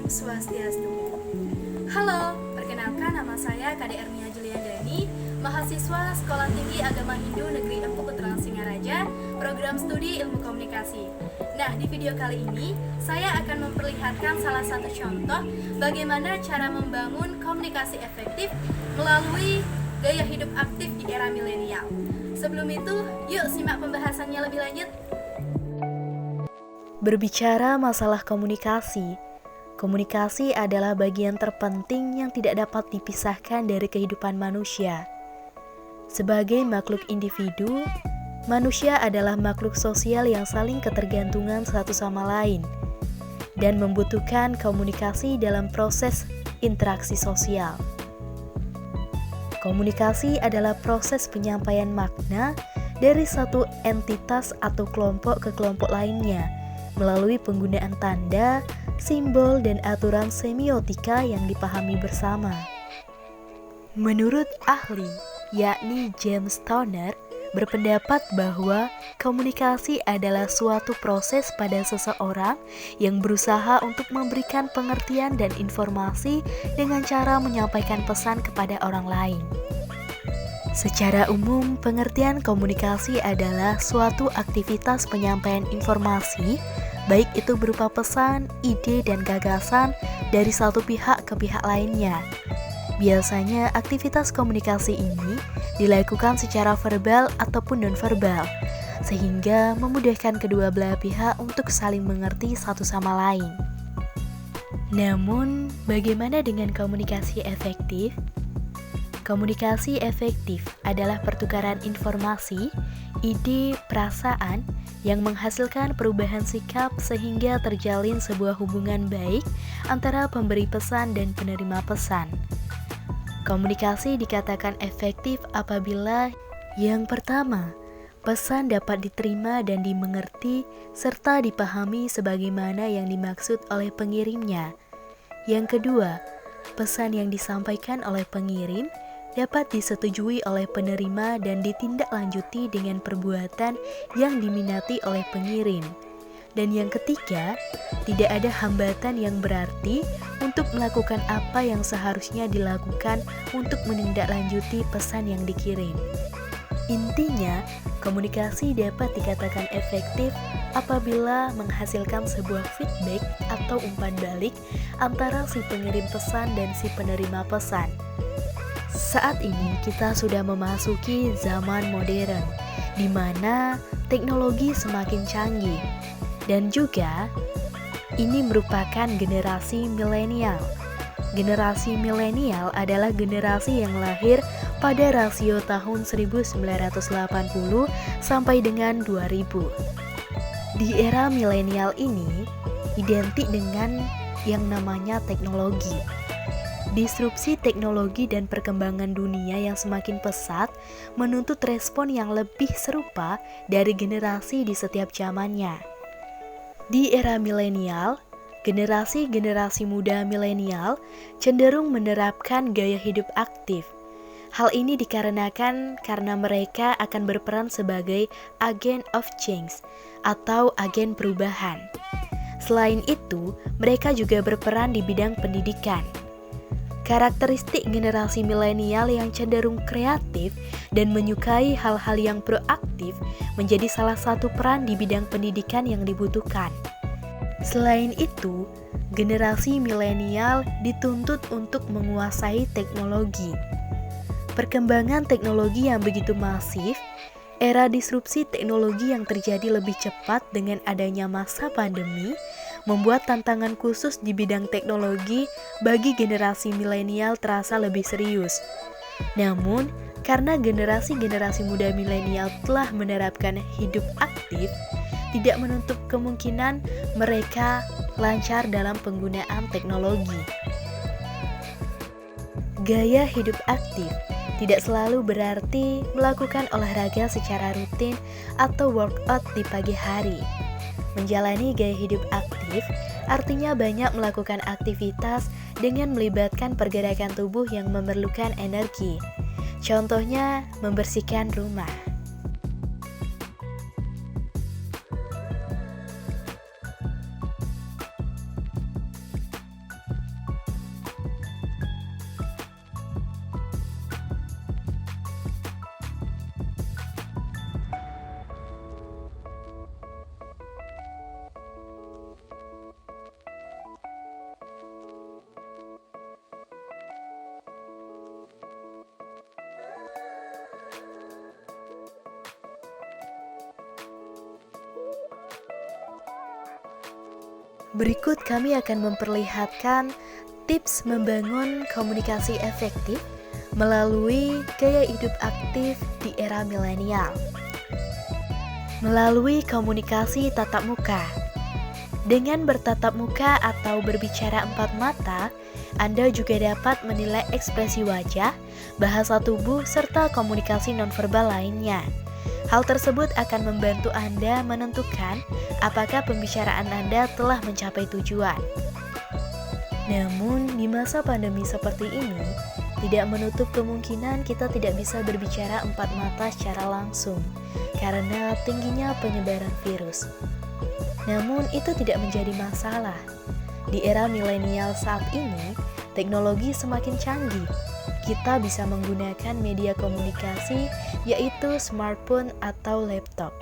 Om Swastiastu. Halo, perkenalkan nama saya Kade Ernia Juliandani, mahasiswa Sekolah Tinggi Agama Hindu Negeri Empu Putrang Singaraja, program studi Ilmu Komunikasi. Nah, di video kali ini saya akan memperlihatkan salah satu contoh bagaimana cara membangun komunikasi efektif melalui gaya hidup aktif di era milenial. Sebelum itu, yuk simak pembahasannya lebih lanjut. Berbicara masalah komunikasi, komunikasi adalah bagian terpenting yang tidak dapat dipisahkan dari kehidupan manusia. Sebagai makhluk individu, manusia adalah makhluk sosial yang saling ketergantungan satu sama lain dan membutuhkan komunikasi dalam proses interaksi sosial. Komunikasi adalah proses penyampaian makna dari satu entitas atau kelompok ke kelompok lainnya melalui penggunaan tanda, simbol, dan aturan semiotika yang dipahami bersama. Menurut ahli, yakni James Toner, berpendapat bahwa komunikasi adalah suatu proses pada seseorang yang berusaha untuk memberikan pengertian dan informasi dengan cara menyampaikan pesan kepada orang lain. Secara umum, pengertian komunikasi adalah suatu aktivitas penyampaian informasi, baik itu berupa pesan, ide, dan gagasan dari satu pihak ke pihak lainnya. Biasanya, aktivitas komunikasi ini dilakukan secara verbal ataupun nonverbal, sehingga memudahkan kedua belah pihak untuk saling mengerti satu sama lain. Namun, bagaimana dengan komunikasi efektif? Komunikasi efektif adalah pertukaran informasi, ide, perasaan yang menghasilkan perubahan sikap sehingga terjalin sebuah hubungan baik antara pemberi pesan dan penerima pesan. Komunikasi dikatakan efektif apabila yang pertama, pesan dapat diterima dan dimengerti serta dipahami sebagaimana yang dimaksud oleh pengirimnya. Yang kedua, pesan yang disampaikan oleh pengirim dapat disetujui oleh penerima dan ditindaklanjuti dengan perbuatan yang diminati oleh pengirim. Dan yang ketiga, tidak ada hambatan yang berarti untuk melakukan apa yang seharusnya dilakukan untuk menindaklanjuti pesan yang dikirim. Intinya, komunikasi dapat dikatakan efektif apabila menghasilkan sebuah feedback atau umpan balik antara si pengirim pesan dan si penerima pesan. Saat ini kita sudah memasuki zaman modern, di mana teknologi semakin canggih, dan juga ini merupakan generasi milenial. Generasi milenial adalah generasi yang lahir pada rasio tahun 1980 sampai dengan 2000. Di era milenial ini, identik dengan yang namanya teknologi. Disrupsi teknologi dan perkembangan dunia yang semakin pesat menuntut respon yang lebih serupa dari generasi di setiap zamannya. Di era milenial, generasi muda milenial cenderung menerapkan gaya hidup aktif. Hal ini dikarenakan karena mereka akan berperan sebagai agent of change atau agen perubahan. Selain itu, mereka juga berperan di bidang pendidikan. Karakteristik generasi milenial yang cenderung kreatif dan menyukai hal-hal yang proaktif menjadi salah satu peran di bidang pendidikan yang dibutuhkan. Selain itu, generasi milenial dituntut untuk menguasai teknologi. Perkembangan teknologi yang begitu masif, era disrupsi teknologi yang terjadi lebih cepat dengan adanya masa pandemi, membuat tantangan khusus di bidang teknologi bagi generasi milenial terasa lebih serius. Namun, karena generasi muda milenial telah menerapkan hidup aktif, tidak menutup kemungkinan mereka lancar dalam penggunaan teknologi. Gaya hidup aktif tidak selalu berarti melakukan olahraga secara rutin atau workout di pagi hari. Menjalani gaya hidup aktif artinya banyak melakukan aktivitas dengan melibatkan pergerakan tubuh yang memerlukan energi. Contohnya, membersihkan rumah. Berikut kami akan memperlihatkan tips membangun komunikasi efektif melalui gaya hidup aktif di era milenial. Melalui komunikasi tatap muka. Dengan bertatap muka atau berbicara empat mata, Anda juga dapat menilai ekspresi wajah, bahasa tubuh, serta komunikasi nonverbal lainnya. Hal tersebut akan membantu Anda menentukan apakah pembicaraan Anda telah mencapai tujuan. Namun, di masa pandemi seperti ini, tidak menutup kemungkinan kita tidak bisa berbicara empat mata secara langsung karena tingginya penyebaran virus. Namun, itu tidak menjadi masalah. Di era milenial saat ini, teknologi semakin canggih. Kita bisa menggunakan media komunikasi yaitu smartphone atau laptop.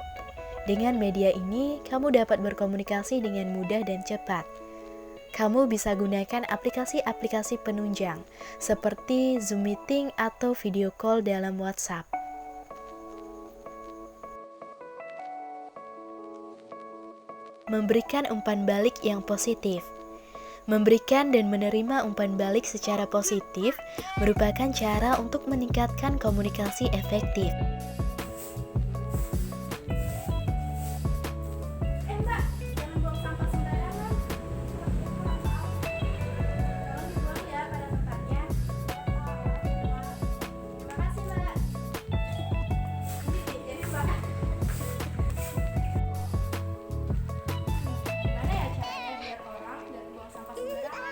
Dengan media ini, kamu dapat berkomunikasi dengan mudah dan cepat. Kamu bisa gunakan aplikasi-aplikasi penunjang seperti Zoom Meeting atau video call dalam WhatsApp. Memberikan umpan balik yang positif. Memberikan dan menerima umpan balik secara positif merupakan cara untuk meningkatkan komunikasi efektif. Mbak, jangan buang sampah sembarangan. Tolong dibuang ya pada tempatnya. Terima kasih, Mbak. Jadi, Mbak. Gimana ya caranya biar orang nggak buang sampah sembarangan?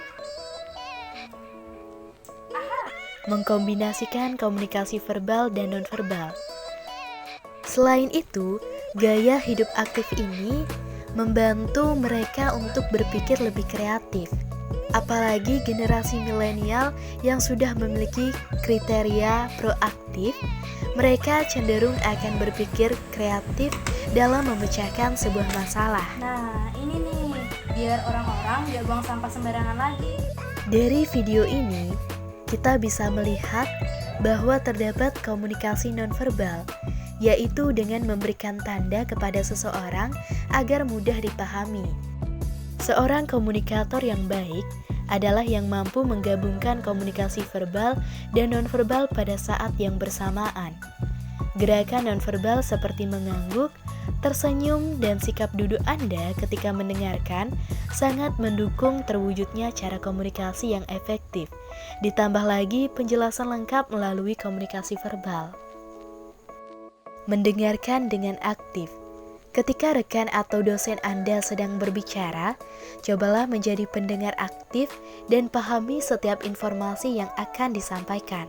Mengkombinasikan komunikasi verbal dan nonverbal. Selain itu, gaya hidup aktif ini membantu mereka untuk berpikir lebih kreatif. Apalagi generasi milenial yang sudah memiliki kriteria proaktif, mereka cenderung akan berpikir kreatif dalam memecahkan sebuah masalah. Nah, ini nih, biar orang-orang nggak buang sampah sembarangan lagi. Dari video ini, kita bisa melihat bahwa terdapat komunikasi nonverbal, yaitu dengan memberikan tanda kepada seseorang agar mudah dipahami. Seorang komunikator yang baik adalah yang mampu menggabungkan komunikasi verbal dan nonverbal pada saat yang bersamaan. Gerakan nonverbal seperti mengangguk, tersenyum, dan sikap duduk Anda ketika mendengarkan sangat mendukung terwujudnya cara komunikasi yang efektif. Ditambah lagi penjelasan lengkap melalui komunikasi verbal. Mendengarkan dengan aktif. Ketika rekan atau dosen Anda sedang berbicara, cobalah menjadi pendengar aktif dan pahami setiap informasi yang akan disampaikan.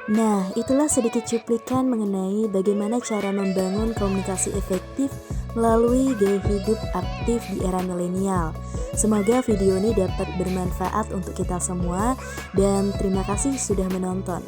Nah, itulah sedikit cuplikan mengenai bagaimana cara membangun komunikasi efektif melalui gaya hidup aktif di era milenial. Semoga video ini dapat bermanfaat untuk kita semua dan terima kasih sudah menonton.